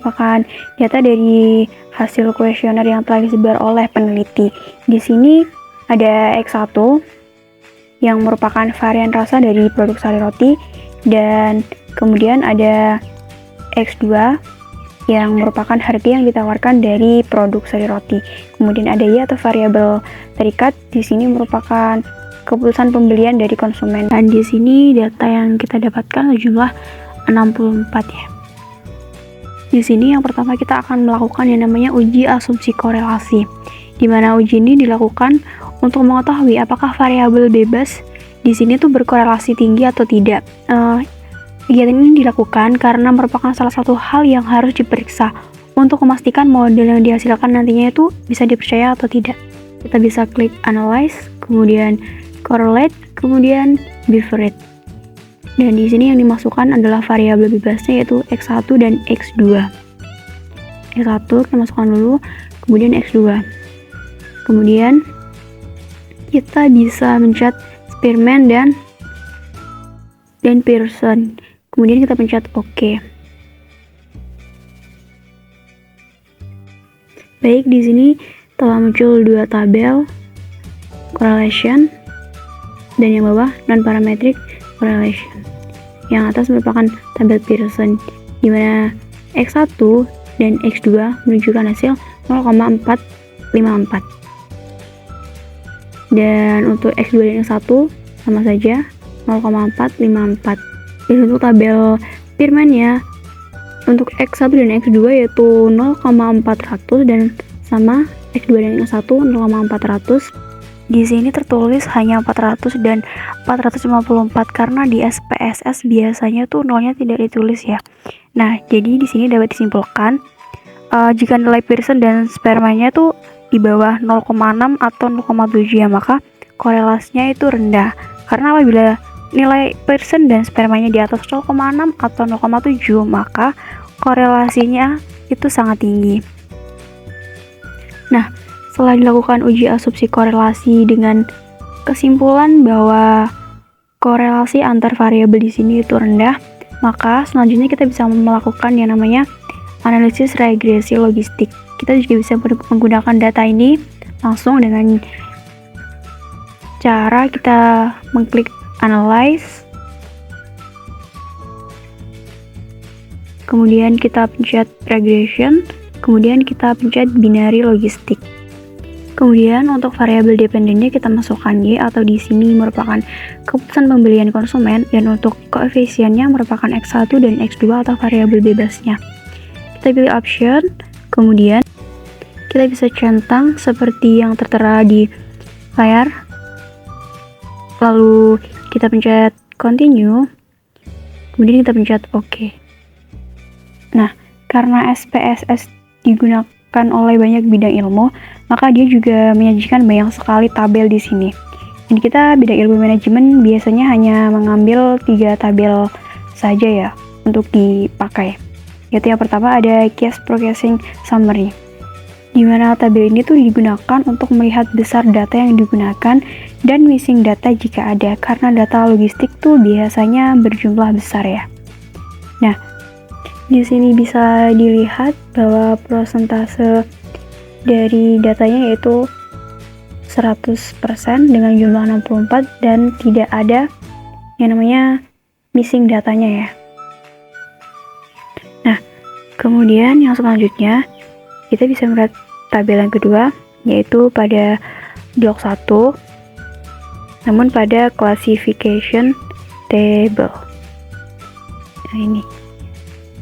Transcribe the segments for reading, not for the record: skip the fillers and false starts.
merupakan data dari hasil kuesioner yang telah disebar oleh peneliti. Di sini ada X1 yang merupakan varian rasa dari produk sari roti, dan kemudian ada X2 yang merupakan harga yang ditawarkan dari produk sari roti. Kemudian ada Y atau variabel terikat, di sini merupakan keputusan pembelian dari konsumen. Dan di sini data yang kita dapatkan sejumlah 64 ya. Di sini yang pertama kita akan melakukan yang namanya uji asumsi korelasi, di mana uji ini dilakukan untuk mengetahui apakah variabel bebas di sini tuh berkorelasi tinggi atau tidak. Kegiatan ini dilakukan karena merupakan salah satu hal yang harus diperiksa untuk memastikan model yang dihasilkan nantinya itu bisa dipercaya atau tidak. Kita bisa klik analyze, kemudian correlate, kemudian bifurcate. Dan di sini yang dimasukkan adalah variabel bebasnya yaitu X1 dan X2. X1 kita masukkan dulu, kemudian X2. Kemudian kita bisa mencet Spearman dan Pearson. Kemudian kita pencet OK. Baik, di sini telah muncul dua tabel correlation dan yang bawah non-parametric correlation. Yang atas merupakan tabel Pearson, di mana X1 dan X2 menunjukkan hasil 0,454. Dan untuk X2 dan X1 sama saja 0,454. Dan untuk tabel Spearman-nya untuk X1 dan X2 yaitu 0,400 dan sama X2 dan X1 0,400. Di sini tertulis hanya 400 dan 454 karena di SPSS biasanya tuh nolnya tidak ditulis ya. Nah, jadi di sini dapat disimpulkan jika nilai Pearson dan Spearman-nya tuh di bawah 0,6 atau 0,7 ya, maka korelasinya itu rendah. Karena apabila nilai Pearson dan Spearman-nya di atas 0,6 atau 0,7, maka korelasinya itu sangat tinggi. Nah, setelah dilakukan uji asumsi korelasi dengan kesimpulan bahwa korelasi antar variabel di sini itu rendah, maka selanjutnya kita bisa melakukan yang namanya analisis regresi logistik. Kita juga bisa menggunakan data ini langsung dengan cara kita mengklik analyze, kemudian kita pencet regression, kemudian kita pencet binary logistik. Kemudian untuk variabel dependennya kita masukkan Y atau di sini merupakan keputusan pembelian konsumen, dan untuk koefisiennya merupakan X1 dan X2 atau variabel bebasnya. Kita pilih option, kemudian kita bisa centang seperti yang tertera di layar. Lalu kita pencet continue, kemudian kita pencet OK. Nah, karena SPSS digunakan oleh banyak bidang ilmu, maka dia juga menyajikan banyak sekali tabel di sini. Dan kita bidang ilmu manajemen biasanya hanya mengambil 3 tabel saja ya untuk dipakai. Yaitu yang pertama ada case processing summary, di mana tabel ini tuh digunakan untuk melihat besar data yang digunakan dan missing data jika ada, karena data logistik tuh biasanya berjumlah besar ya. Nah, di sini bisa dilihat bahwa persentase dari datanya yaitu 100% dengan jumlah 64 dan tidak ada yang namanya missing datanya ya. Nah, kemudian yang selanjutnya kita bisa melihat tabel yang kedua, yaitu pada blok 1, namun pada classification table. Nah, ini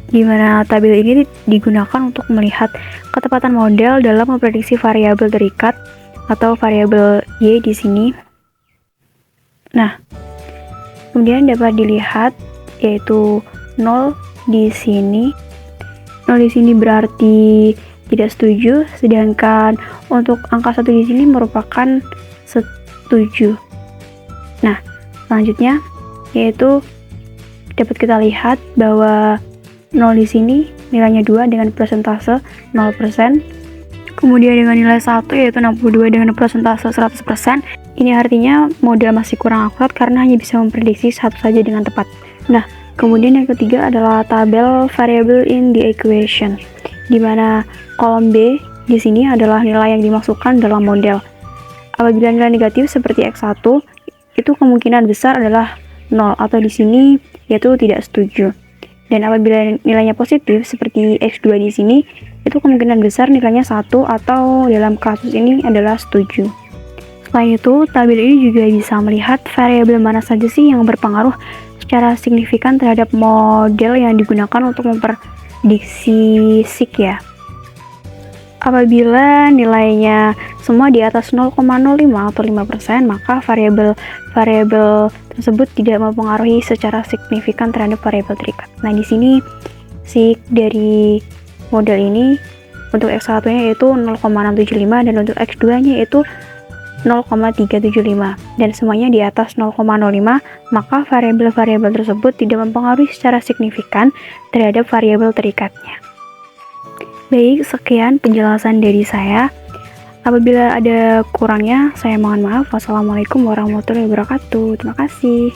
di mana tabel ini digunakan untuk melihat ketepatan model dalam memprediksi variabel terikat atau variabel Y di sini. Nah, kemudian dapat dilihat yaitu 0 di sini. 0 di sini berarti tidak setuju, sedangkan untuk angka 1 di sini merupakan setuju. Nah, selanjutnya yaitu dapat kita lihat bahwa 0 di sini nilainya 2 dengan persentase 0%. Kemudian dengan nilai 1 yaitu 62 dengan persentase 100%. Ini artinya model masih kurang akurat karena hanya bisa memprediksi satu saja dengan tepat. Nah, Kemudian yang ketiga adalah tabel variable in the equation, di mana kolom B di sini adalah nilai yang dimasukkan dalam model. Apabila nilai negatif seperti X1, itu kemungkinan besar adalah 0 atau di sini yaitu tidak setuju. Dan apabila nilainya positif seperti X2 di sini, itu kemungkinan besar nilainya 1 atau dalam kasus ini adalah setuju. Selain itu, tabel ini juga bisa melihat variabel mana saja sih yang berpengaruh secara signifikan terhadap model yang digunakan untuk memprediksi SIK ya. Apabila nilainya semua di atas 0,05 atau 5%, maka variabel tersebut tidak mempengaruhi secara signifikan terhadap variabel terikat. Nah, di sini SIK dari model ini untuk X1-nya yaitu 0,675 dan untuk X2-nya yaitu 0,375 dan semuanya di atas 0,05, maka variabel-variabel tersebut tidak mempengaruhi secara signifikan terhadap variabel terikatnya. Baik, sekian penjelasan dari saya. Apabila ada kurangnya, saya mohon maaf. Wassalamualaikum warahmatullahi wabarakatuh. Terima kasih.